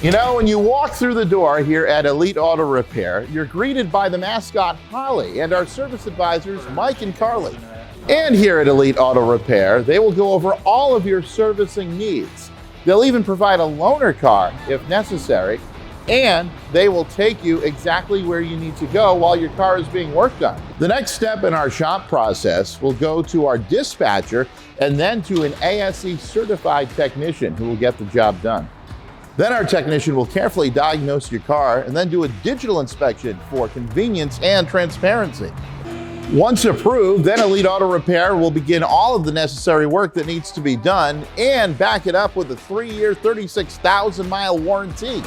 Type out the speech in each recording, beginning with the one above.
You know, when you walk through the door here at Elite Auto Repair, you're greeted by the mascot Holly and our service advisors Mike and Carly. And here at Elite Auto Repair, they will go over all of your servicing needs. They'll even provide a loaner car if necessary, and they will take you exactly where you need to go while your car is being worked on. The next step in our shop process will go to our dispatcher and then to an ASE certified technician who will get the job done. Then our technician will carefully diagnose your car and then do a digital inspection for convenience and transparency. Once approved, then Elite Auto Repair will begin all of the necessary work that needs to be done and back it up with a 3-year, 36,000-mile warranty.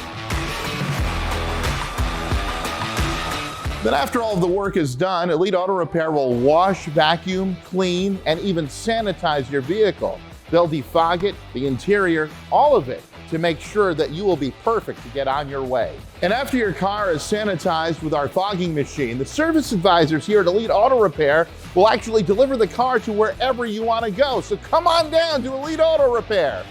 Then after all of the work is done, Elite Auto Repair will wash, vacuum, clean, and even sanitize your vehicle. They'll defog it, the interior, all of it, to make sure that you will be perfect to get on your way. And after your car is sanitized with our fogging machine, the service advisors here at Elite Auto Repair will actually deliver the car to wherever you want to go. So come on down to Elite Auto Repair.